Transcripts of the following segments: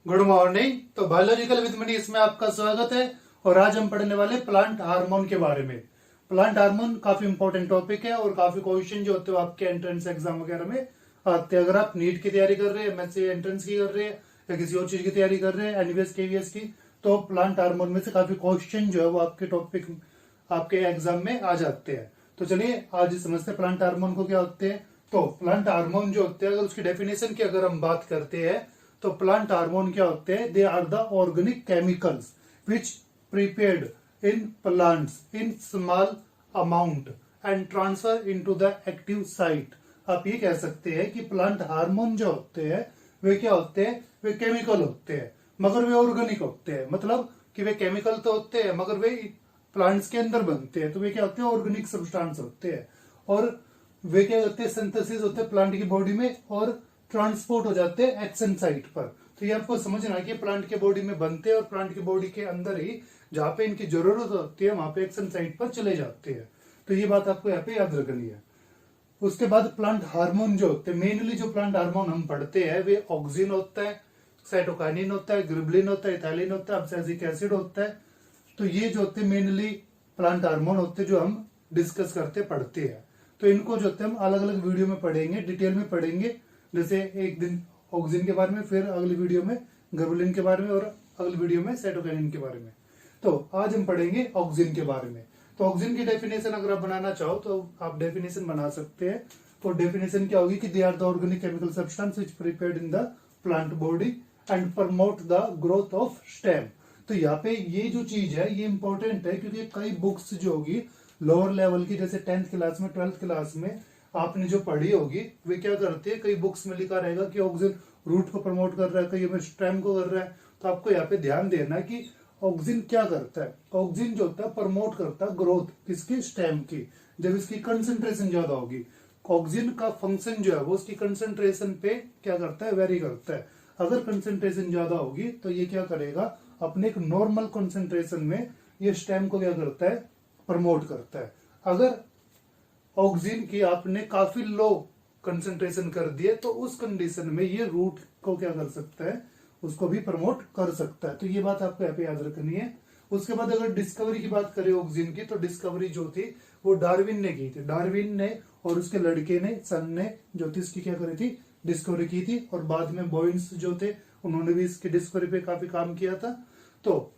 Good morning. तो biological with money इसमें आपका स्वागत है। और आज हम पढ़ने वाले प्लांट हार्मोन के बारे में। प्लांट हार्मोन काफी इंपॉर्टेंट टॉपिक है और काफी क्वेश्चन जो होते हैं आपके एंट्रेंस एग्जाम वगैरह में आते हैं। अगर आप नीट की तैयारी कर रहे हैं, एमएससी एंट्रेंस की कर रहे हैं या किसी और चीज की तैयारी कर रहे हैं, एनवीएस केवीएस की, तो प्लांट हार्मोन में से काफी क्वेश्चन जो है वो आपके टॉपिक आपके एग्जाम में आ जाते हैं। तो चलिए आज समझते हैं प्लांट हार्मोन को क्या होते हैं। तो प्लांट हार्मोन जो होते हैं, अगर उसकी डेफिनेशन की अगर हम बात करते हैं तो प्लांट हार्मोन क्या होते हैं? They are the organic chemicals which prepared in plants in small amount and transfer into the active site. आप ये कह सकते हैं कि प्लांट हार्मोन जो होते हैं वे क्या होते हैं? वे केमिकल होते हैं मगर वे ऑर्गेनिक होते हैं। मतलब कि वे केमिकल तो होते हैं मगर वे प्लांट्स के अंदर बनते हैं, तो वे क्या होते हैं? ऑर्गेनिक सब्सटेंस होते हैं। और वे क्या करते हैं? सिंथेसिस होते हैं प्लांट की बॉडी में और ट्रांसपोर्ट हो जाते हैं एक्शन साइट पर। तो ये आपको समझना है कि प्लांट के बॉडी में बनते हैं और प्लांट की बॉडी के अंदर ही जहां पे इनकी जरूरत होती है वहां पे एक्शन साइट पर चले जाते हैं। तो ये बात आपको यहाँ पे याद रखनी है। उसके बाद प्लांट हार्मोन जो होते हैं, मेनली जो प्लांट हार्मोन हम पढ़ते हैं वे ऑक्सिन होता है, साइटोकाइनिन होता है, ग्रिबलिन होता है, इथाइलिन होता है, अब्सिसिक एसिड होता है। तो ये जो होते हैं मेनली प्लांट हार्मोन होते हैं जो हम डिस्कस करते पढ़ते हैं। तो इनको जो होते हैं हम अलग अलग वीडियो में पढ़ेंगे, डिटेल में पढ़ेंगे। जैसे एक दिन ऑक्सिन के बारे में, फिर अगली वीडियो में ग्लोबुलिन के बारे में और अगली वीडियो में साइटोकाइनिन के बारे में। तो आज हम पढ़ेंगे ऑक्सिन के बारे में। तो ऑक्सिन की डेफिनेशन अगर आप बनाना चाहो तो आप डेफिनेशन बना सकते हैं। तो डेफिनेशन क्या होगी कि they are the organic chemical substance which prepared in the plant body and promote the growth of stem. तो यहाँ पे ये जो चीज है ये इंपॉर्टेंट है क्योंकि कई बुक्स जो होगी लोअर लेवल की, जैसे 10th क्लास में, 12th क्लास में आपने जो पढ़ी होगी, वे क्या करते हैं, कई बुक्स में लिखा रहेगा कि ऑक्सिन रूट को प्रमोट कर रहा है, कई में स्टेम को कर रहा है। तो आपको यहाँ पे ध्यान देना है कि ऑक्सिन क्या करता है। ऑक्सिन जो होता है प्रमोट करता है ग्रोथ किसकी? स्टेम की। जब इसकी कंसेंट्रेशन ज्यादा होगी, ऑक्सिन का फंक्शन जो है वो उसकी कंसेंट्रेशन पे क्या करता है? वेरी करता है। अगर कंसेंट्रेशन ज्यादा होगी तो ये क्या करेगा? अपने एक नॉर्मल कंसेंट्रेशन में ये स्टेम को क्या करता है? प्रमोट करता है। अगर ऑक्सिन की आपने काफी लो कंसेंट्रेशन कर दिए तो उस कंडीशन में ये रूट को क्या कर सकता है? उसको भी प्रमोट कर सकता है। तो ये बात आपको यहाँ पे याद रखनी है। उसके बाद अगर डिस्कवरी की बात करें ऑक्सिन की, तो डिस्कवरी जो थी वो डार्विन ने की थी। डार्विन ने और उसके लड़के ने, सन ने, जो थी इसकी क्या करी थी? डिस्कवरी की थी। और बाद में बॉयंस जो थे उन्होंने भी इसकी डिस्कवरी पे काफी काम किया था। तो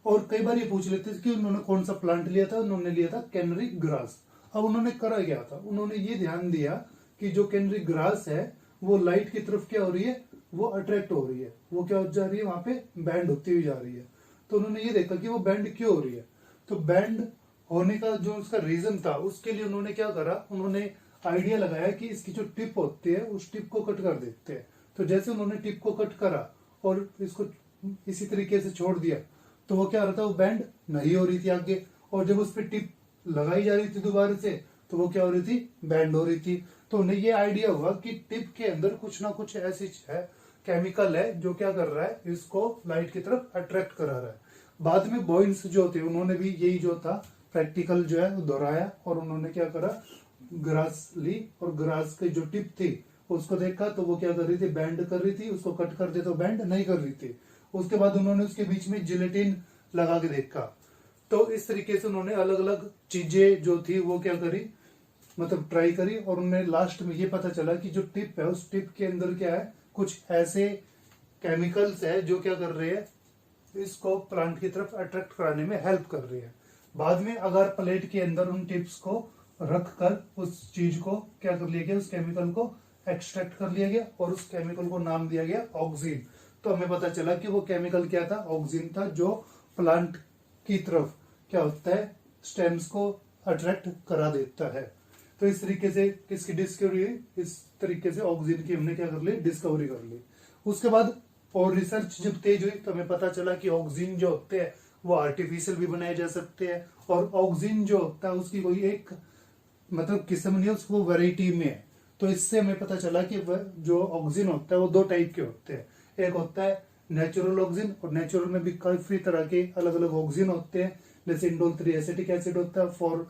और कई बार ये पूछ लेते थे कि उन्होंने कौन सा प्लांट लिया था। उन्होंने लिया था कैनरी ग्रास। अब उन्होंने करा क्या था? उन्होंने ये ध्यान दिया कि जो कैनरी ग्रास है वो लाइट की तरफ क्या हो रही है? वो अट्रैक्ट हो रही है, वो क्या हो जा रही है? वहां पे बैंड होती हुई जा रही है। तो उन्होंने ये देखा कि वो बैंड क्यों हो रही है। तो बैंड होने का जो उसका रीजन था उसके लिए उन्होंने क्या करा? उन्होंने आइडिया लगाया कि इसकी जो टिप होती है उस टिप को कट कर देते हैं। तो जैसे उन्होंने टिप को कट करा और इसको इसी तरीके से छोड़ दिया तो वो क्या हो रहा था? वो बैंड नहीं हो रही थी आगे। और जब उस पर टिप लगाई जा रही थी दोबारा से तो वो क्या हो रही थी? बैंड हो रही थी। तो उन्हें ये आइडिया हुआ कि टिप के अंदर कुछ ना कुछ ऐसी है, केमिकल है जो क्या कर रहा है? इसको लाइट की तरफ अट्रैक्ट करा रहा है। बाद में बॉयंस जो थे उन्होंने भी यही जो था प्रैक्टिकल जो है वो दोहराया और उन्होंने क्या करा? ग्रास ली और ग्रास की जो टिप थी उसको देखा तो वो क्या कर रही थी? बैंड कर रही थी। उसको कट कर दे तो बैंड नहीं कर रही थी। उसके बाद उन्होंने उसके बीच में जिलेटिन लगा के देखा। तो इस तरीके से उन्होंने अलग अलग चीजें जो थी वो क्या करी, मतलब ट्राई करी। और उन्हें लास्ट में ये पता चला कि जो टिप है उस टिप के अंदर क्या है? कुछ ऐसे केमिकल्स है जो क्या कर रहे हैं? इसको प्लांट की तरफ अट्रैक्ट कराने में हेल्प कर रही है। बाद में अगर प्लेट के अंदर उन टिप्स को रख कर उस चीज को क्या कर लिया गया? उस केमिकल को एक्सट्रैक्ट कर लिया गया और उस केमिकल को नाम दिया गया ऑक्सिन। तो हमें पता चला कि वो केमिकल क्या था? ऑक्सिन था, जो प्लांट की तरफ क्या होता है? स्टेम्स को अट्रैक्ट करा देता है। तो इस तरीके से किसकी डिस्कवरी हुई? इस तरीके से ऑक्सिन की हमने क्या कर ली? डिस्कवरी कर ली। उसके बाद और रिसर्च जब तेज हुई तो हमें पता चला कि ऑक्सिन जो होते हैं वो आर्टिफिशियल भी बनाए जा सकते हैं। और ऑक्सिन जो होता है उसकी कोई एक मतलब किस्म नहीं है, उसको वैरायटी में है। तो इससे हमें पता चला कि जो ऑक्सिन होता है वो दो टाइप के होते हैं। एक होता है नेचुरल ऑक्सिन, और नेचुरल में भी काफी तरह के अलग अलग ऑक्सिन होते हैं। जैसे इंडोल 3 एसिटिक एसिड होता है, 4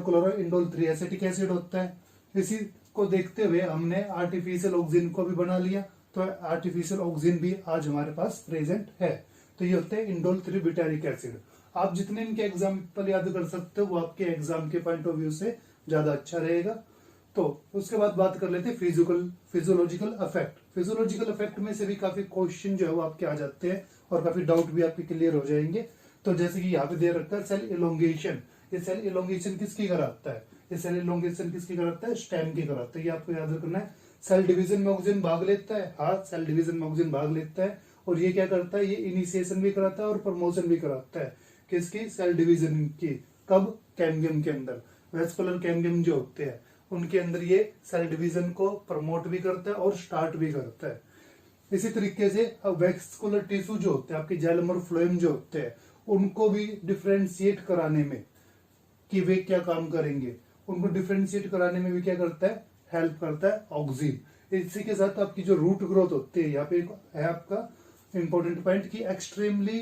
क्लोरो इंडोल 3 एसिटिक एसिड होता है। इसी को देखते हुए हमने आर्टिफिशियल ऑक्सिन को भी बना लिया। तो आर्टिफिशियल ऑक्सीजन भी आज हमारे पास प्रेजेंट है। तो ये होते हैं इंडोल 3 ब्यूटारिक एसिड। आप जितने इनके एग्जाम्पल याद कर सकते हो वो आपके एग्जाम के पॉइंट ऑफ व्यू से ज्यादा अच्छा रहेगा। तो उसके बाद बात कर लेते हैं फिजियोलॉजिकल इफेक्ट। फिजियोलॉजिकल इफेक्ट में से भी काफी क्वेश्चन जो है वो आपके आ जाते हैं और काफी डाउट भी आपके क्लियर हो जाएंगे। तो जैसे कि यहाँ पे दे रखा है सेल इलोंगेशन। ये सेल इलोंगेशन किसकी कराता है? ये सेल इलोंगेशन किसकी कराता है? स्टेम की कराता है। ये आपको याद रखना है। सेल डिवीजन में ऑक्सीजन भाग लेता है, हाँ सेल डिवीजन में ऑक्सीजन भाग लेता है। और ये क्या करता है? ये इनिशिएशन भी कराता है और प्रमोशन भी कराता है। किसकी? सेल डिवीजन की। कब? कैम्बियम के अंदर। वेस्कुलर कैम्बियम जो होते हैं उनके अंदर ये सेल डिवीजन को प्रमोट भी करता है और स्टार्ट भी करता है। इसी तरीके से वेस्कुलर टिश्यू जो होते हैं, आपके जाइलम और फ्लोएम जो होते हैं, उनको भी डिफ्रेंशिएट कराने में कि वे क्या काम करेंगे, उनको डिफ्रेंशिएट कराने में भी क्या करता है? हेल्प करता है ऑक्सीजन। इसी के साथ आपकी जो रूट ग्रोथ होती है, यहाँ पे है आपका इंपॉर्टेंट पॉइंट कि एक्सट्रीमली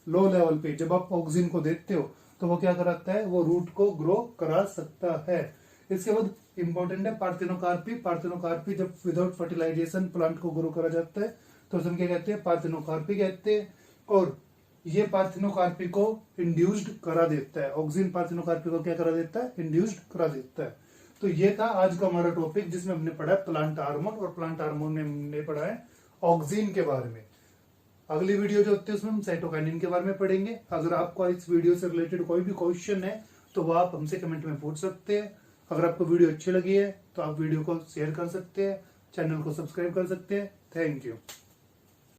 लो लेवल पे जब आप ऑक्सीजन को देते हो तो वो क्या कराता है? वो रूट को ग्रो करा सकता है। इसके बाद इंपॉर्टेंट है पार्थिनोकार्पी। पार्थिनोकार्पी जब विदाउट फर्टिलाइजेशन प्लांट को ग्रो करा जाता है तो उसमें क्या कहते हैं? पार्थिनोकार्पी कहते हैं। और ये पार्थिनोकार्पी को इंड्यूस्ड करा देता है। ऑक्सीजन पार्थिनोकार्पी को क्या करा देता है? इंड्यूस्ड करा देता है। तो ये था आज का हमारा टॉपिक जिसमें हमने पढ़ा है प्लांट हार्मोन, और प्लांट हार्मोन में हमने पढ़ा है ऑक्सीजन के बारे में। अगली वीडियो जो होती है उसमें हम साइटोकाइनिन के बारे में पढ़ेंगे। अगर आपको इस वीडियो से रिलेटेड कोई भी क्वेश्चन है तो वो आप हमसे कमेंट में पूछ सकते हैं। अगर आपको वीडियो अच्छी लगी है तो आप वीडियो को शेयर कर सकते हैं, चैनल को सब्सक्राइब कर सकते हैं। Thank you.